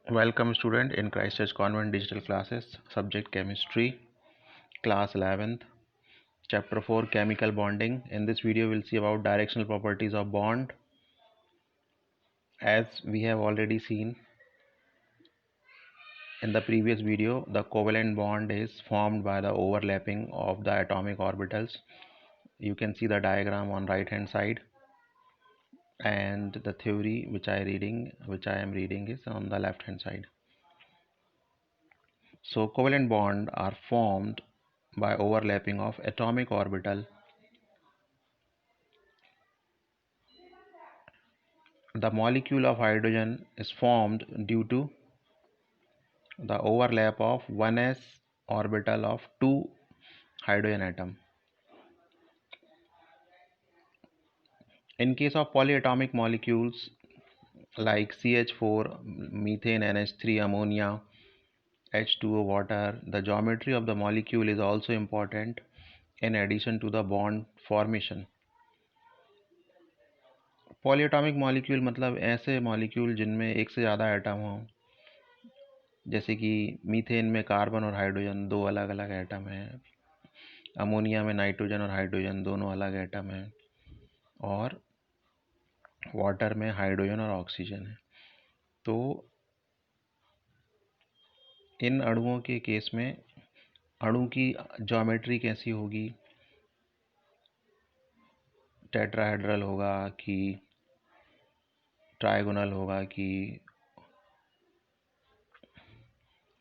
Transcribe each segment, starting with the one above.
Welcome student in Christchurch Convent Digital Classes, subject Chemistry, class 11th, chapter 4 Chemical Bonding. In this video we'll see about directional properties of bond. As we have already seen in the previous video, the covalent bond is formed by the overlapping of the atomic orbitals. You can see the diagram on right hand side, and the theory which I am reading is on the left hand side. So covalent bonds are formed by overlapping of atomic orbital. The molecule of hydrogen is formed due to the overlap of 1s orbital of 2 hydrogen atom. In case of polyatomic molecules like CH4, methane, NH3, ammonia, H2O, water, the geometry of the molecule is also important in addition to the bond formation. Polyatomic molecule मतलब ऐसे molecule जिनमें एक से ज़्यादा atom हो, जैसे कि methane में कार्बन और हाइड्रोजन दो अलग अलग एटम हैं, अमोनिया में नाइट्रोजन और हाइड्रोजन दोनों अलग एटम हैं, और वाटर में हाइड्रोजन और ऑक्सीजन है। तो इन अणुओं के केस में अणु की ज्योमेट्री कैसी होगी, टेट्राहेड्रल होगा कि ट्राइगोनल होगा कि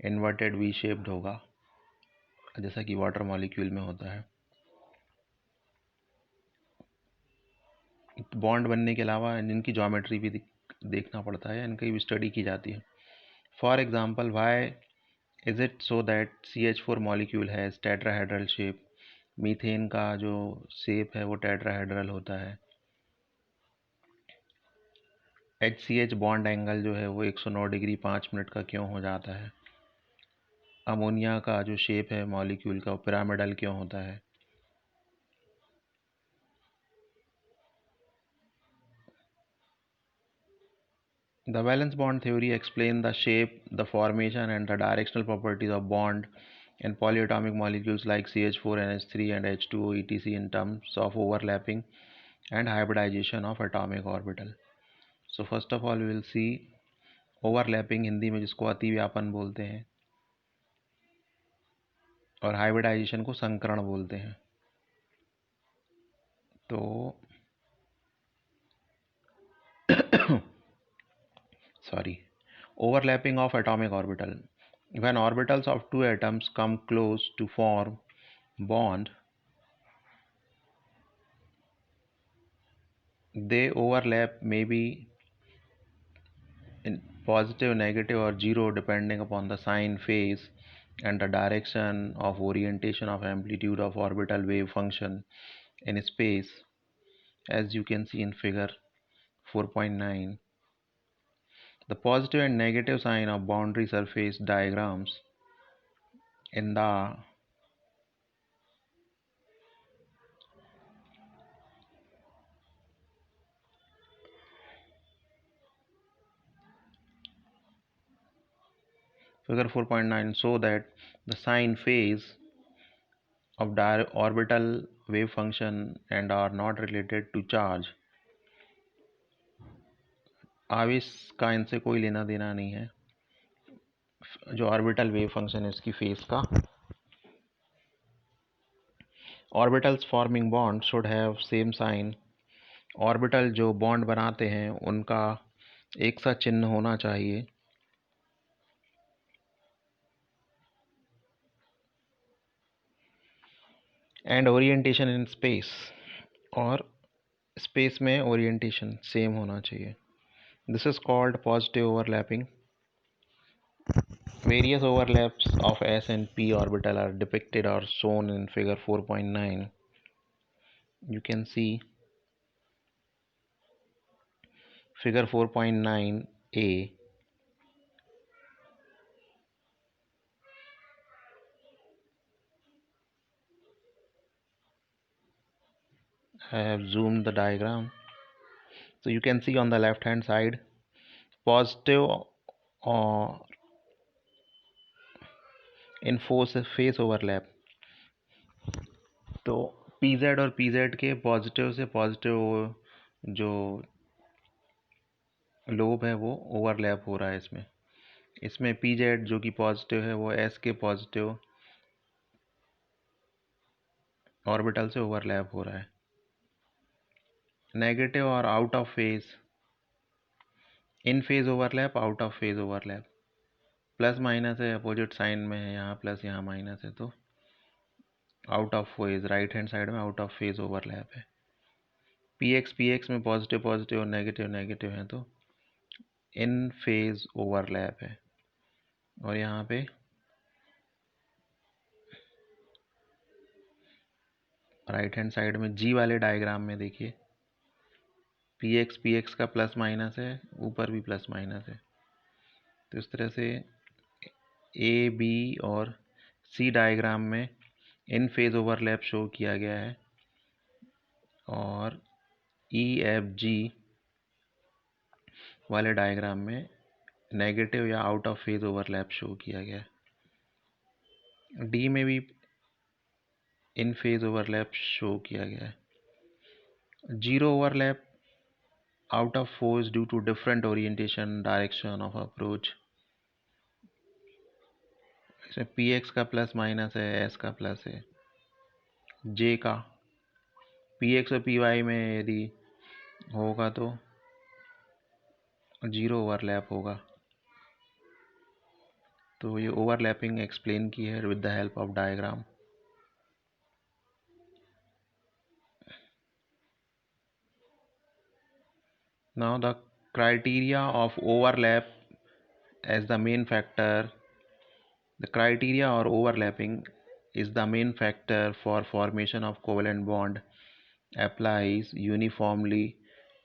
इन्वर्टेड वी शेप्ड होगा, जैसा कि वाटर मॉलिक्यूल में होता है। बॉन्ड बनने के अलावा इनकी ज्योमेट्री भी देखना पड़ता है, इनकी भी स्टडी की जाती है। For example, why is it so that CH4 molecule has tetrahedral shape? Methane का जो शेप है वो टेट्राहेड्रल होता है। HCH बॉन्ड एंगल जो है वो 109 डिग्री 5 मिनट का क्यों हो जाता है? अमोनिया का जो शेप है मॉलिक्यूल का वो पिरामिडल क्यों होता है? The valence bond theory explains the shape, the formation and the directional properties of bond in polyatomic molecules like CH4, NH3 and H2O etc. in terms of overlapping and hybridization of atomic orbital. So first of all we will see overlapping, Hindi में जिसको अतिव्यापन बोलते हैं, और hybridisation को संकरण बोलते हैं। तो overlapping of atomic orbital. When orbitals of two atoms come close to form bond, they overlap maybe in positive, negative or zero depending upon the sign, phase and the direction of orientation of amplitude of orbital wave function in space, as you can see in figure 4.9. The positive and negative sign of boundary surface diagrams in the figure 4.9 so that the sign, phase of orbital wave function and are not related to charge. आवेश का इनसे कोई लेना देना नहीं है, जो orbital wave function है इसकी फेज का। Orbitals forming bond should have same sign. Orbital जो बॉन्ड बनाते हैं उनका एक सा चिन्ह होना चाहिए। एंड ओरिएंटेशन इन स्पेस, और स्पेस में ओरिएंटेशन सेम होना चाहिए। This is called positive overlapping. Various overlaps of s and p orbital are depicted or shown in figure 4.9. You can see figure 4.9a. I have zoomed the diagram. So you can see on the left hand side, positive और in force face overlap, तो P Z और P Z के positive से positive जो lobe है वो overlap हो रहा है इसमें। इसमें पी जेड जो कि पॉजिटिव है वो एस के पॉजिटिव ऑर्बिटल से ओवरलैप हो रहा है। नेगेटिव और out of phase, in phase overlap, out of phase overlap, plus minus है, अपोजिट साइन में है, यहाँ प्लस यहाँ माइनस है, तो out of phase, right hand side में आउट ऑफ फेज ओवरलैप है। पी एक्स में पॉजिटिव पॉजिटिव और नेगेटिव नेगेटिव है, तो इन फेज ओवरलैप है। और यहाँ पे राइट हैंड साइड में जी वाले डायग्राम में देखिए, पी एक्स का प्लस माइनस है, ऊपर भी प्लस माइनस है। तो इस तरह से ए बी और सी डायग्राम में इन फेज ओवरलैप शो किया गया है, और ई एफ जी वाले डायग्राम में नेगेटिव या out of phase overlap show किया गया है। डी में भी इन फेज ओवरलैप शो किया गया है। Zero overlap, out of force due to different orientation direction of approach. इसमें पी एक्स का प्लस माइनस है, एस का प्लस है, जे का पी एक्स और पी वाई में यदि होगा तो जीरो ओवरलैप होगा। तो ये ओवरलैपिंग एक्सप्लेन की है with the help of diagram. Now the criteria of overlap as the main factor, the criteria or overlapping is the main factor for formation of covalent bond applies uniformly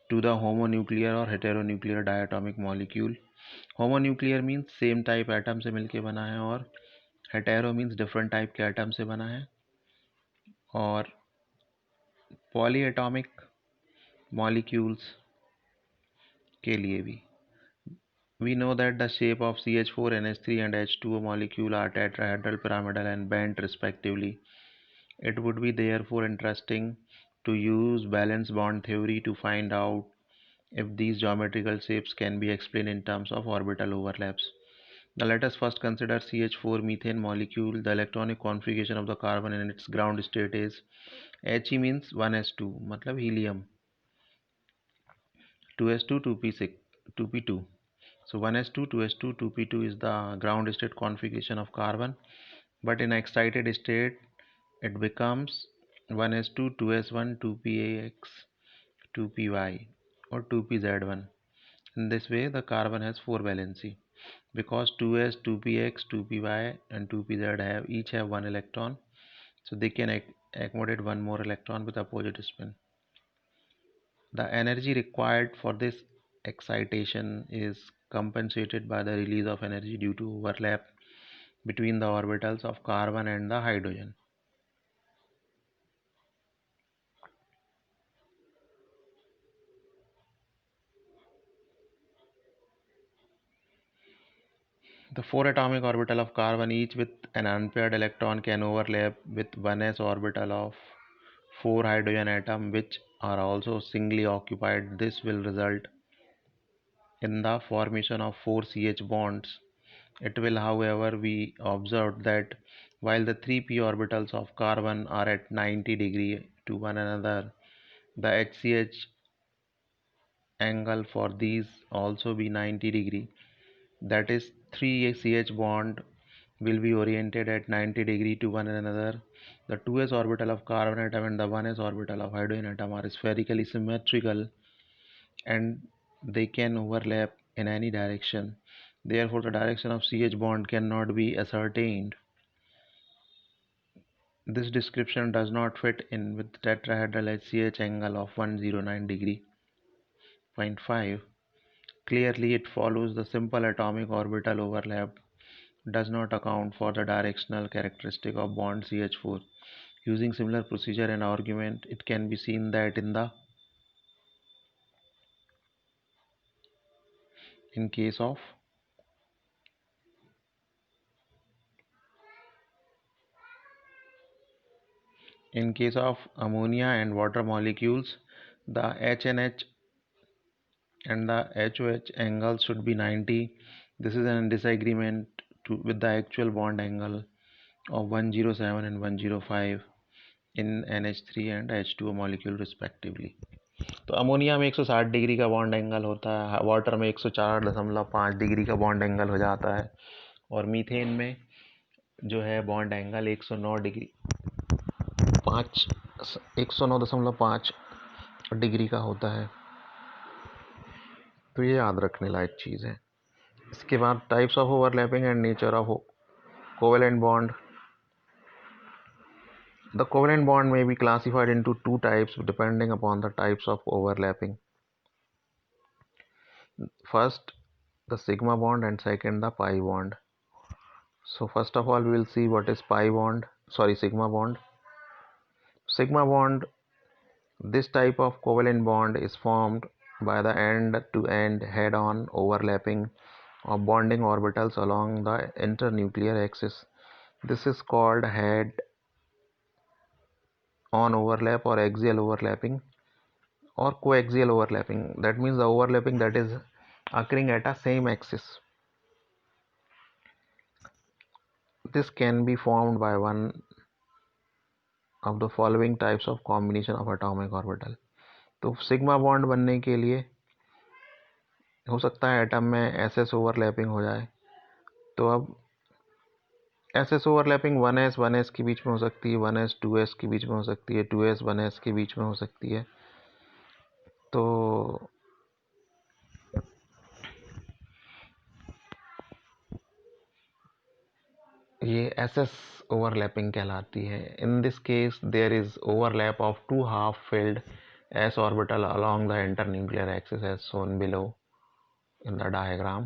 to the homonuclear or heteronuclear diatomic molecule. Homonuclear means same type atom से मिलके बना है, और hetero means different type के atom से बना है, और polyatomic molecules के लिए भी। We know that the shape of CH4, NH3 and H2O molecule are tetrahedral, pyramidal and bent respectively. It would be therefore interesting to use valence bond theory to find out if these geometrical shapes can be explained in terms of orbital overlaps. Now let us first consider CH4 methane molecule. The electronic configuration of the carbon in its ground state is He means 1s2 मतलब helium, 2s2 2p6 2p2. So 1s2 2s2 2p2 is the ground state configuration of carbon, but in excited state it becomes 1s2 2s1 2pax 2py or 2pz1. In this way the carbon has 4 valency, because 2s 2px 2py and 2pz each have 1 electron, so they can accommodate one more electron with opposite spin. The energy required for this excitation is compensated by the release of energy due to overlap between the orbitals of carbon and the hydrogen. The 4 atomic orbital of carbon, each with an unpaired electron, can overlap with 1s orbital of 4 hydrogen atom which are also singly occupied. This will result in the formation of 4 CH bonds. It will, however, be observed that while the 3p orbitals of carbon are at 90 degree to one another, the HCH angle for these also be 90 degree. That is, 3 CH bond will be oriented at 90 degree to one another. The 2s orbital of carbon atom and the 1s orbital of hydrogen atom are spherically symmetrical and they can overlap in any direction. Therefore, the direction of CH bond cannot be ascertained. This description does not fit in with the tetrahedral HCH angle of 109 degree. Point 5. Clearly, it follows the simple atomic orbital overlap does not account for the directional characteristic of bond CH4. Using similar procedure and argument, it can be seen that in case of In case of ammonia and water molecules, the HNH and the HOH angle should be 90. This is a disagreement with the actual bond angle of 107 and 105 in NH3 and H2O molecule respectively. तो ammonia में 160 degree का bond angle होता है, water में 104.5 degree का bond angle हो जाता है, और मीथेन में जो है बॉन्ड एंगल 109 डिग्री 109.5 डिग्री का होता है। तो ये याद रखने लायक चीज़ है। इसके बाद types of overlapping and nature of covalent bond. The covalent bond may be classified into two types depending upon the types of overlapping. First, the sigma bond, and second, the pi bond. So first of all, we will see what is sigma bond. Sigma bond, this type of covalent bond is formed by the end-to-end head-on overlapping of bonding orbitals along the internuclear axis. This is called head-on overlap or axial overlapping or coaxial overlapping. That means the overlapping that is occurring at a same axis. This can be formed by one of the following types of combination of atomic orbital. तो sigma bond बनने के लिए हो सकता है atom में SS overlapping हो जाए। तो अब एसएस ओवरलैपिंग 1s के बीच में हो सकती है, 1s 2s के बीच में हो सकती है, 2s 1s के बीच में हो सकती है। तो ये एसएस ओवरलैपिंग कहलाती है। In this case there is overlap of two half filled s orbital along the internuclear axis as shown below in the diagram.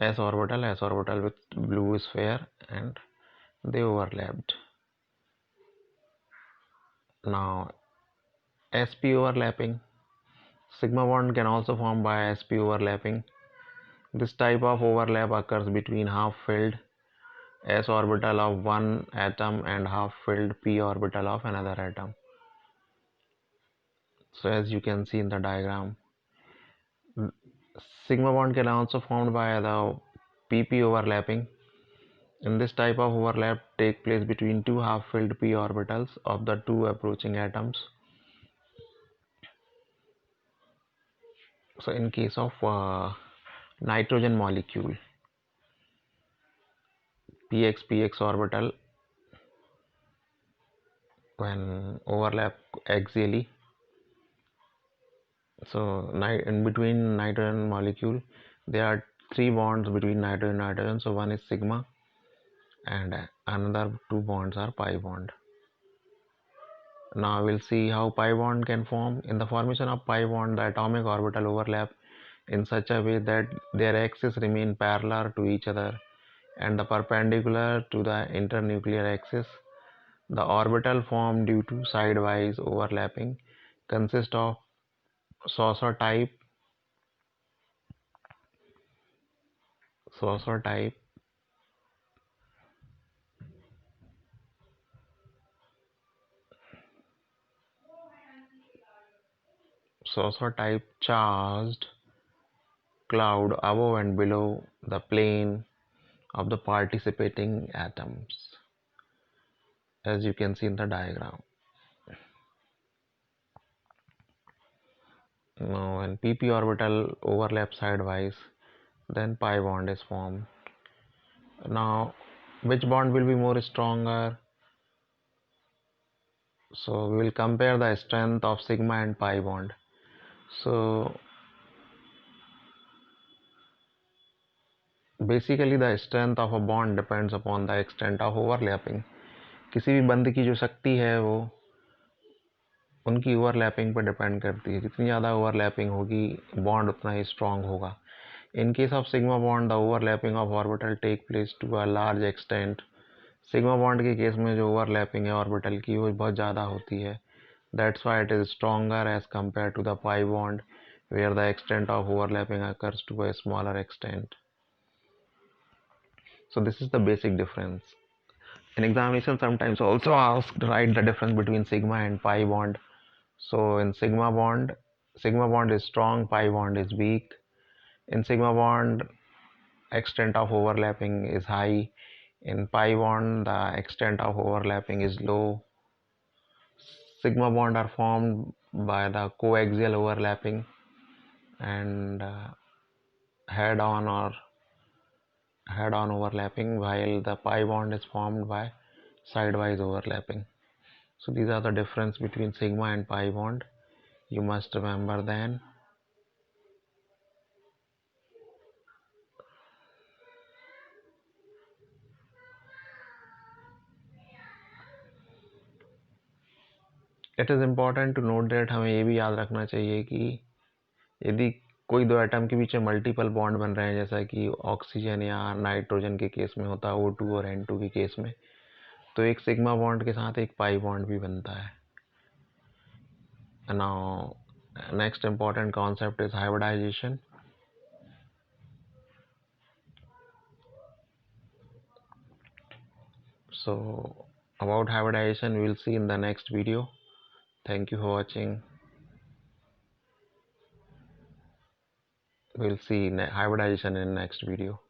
S orbital with blue sphere, and they overlapped. Now sp overlapping. Sigma bond can also form by sp overlapping. This type of overlap occurs between half-filled s orbital of one atom and half-filled p orbital of another atom. So as you can see in the diagram, sigma bond can also formed by the pp overlapping. In this type of overlap take place between two half-filled p orbitals of the two approaching atoms. So in case of nitrogen molecule, px orbital when overlap axially, so in between nitrogen molecule there are three bonds between nitrogen, so one is sigma and another two bonds are pi bond. Now we'll see how pi bond can form. In the formation of pi bond, the atomic orbital overlap in such a way that their axes remain parallel to each other and the perpendicular to the internuclear axis. The orbital formed due to sidewise overlapping consist of saucer type charged cloud above and below the plane of the participating atoms, as you can see in the diagram. Now when pp orbital overlaps sidewise, then pi bond is formed. Now which bond will be more stronger? So we will compare the strength of sigma and pi bond. So basically the strength of a bond depends upon the extent of overlapping. किसी भी बंध की जो शक्ति है वो उनकी overlapping पर डिपेंड करती है। जितनी ज़्यादा ओवरलैपिंग होगी बॉन्ड उतना ही स्ट्रांग होगा। In case of sigma bond the overlapping of orbital take place to a large extent. Sigma bond के केस में जो ओवरलैपिंग है ऑर्बिटल की वो बहुत ज़्यादा होती है। That's why it is stronger as compare to the pi bond where the extent of overlapping occurs to a smaller extent. So this is the basic difference. In examination sometimes also asked write the difference between sigma and pi bond. So in sigma bond is strong, pi bond is weak. In sigma bond, extent of overlapping is high. In pi bond, the extent of overlapping is low. Sigma bond are formed by the coaxial overlapping and head-on or head-on overlapping, while the pi bond is formed by sidewise overlapping. So these are the difference between sigma and pi bond. You must remember then. It is important to note that हमें ये भी याद रखना चाहिए कि यदि कोई दो एटम के बीच में मल्टीपल बॉन्ड बन रहे हैं, जैसा कि ऑक्सीजन या नाइट्रोजन के केस में होता है, O2 और N2 के केस में, तो एक सिग्मा बॉन्ड के साथ एक पाई बॉन्ड भी बनता है. Now, next important concept is hybridization. So, about hybridization, we will see in the next video. Thank you for watching. We'll see hybridization in next video.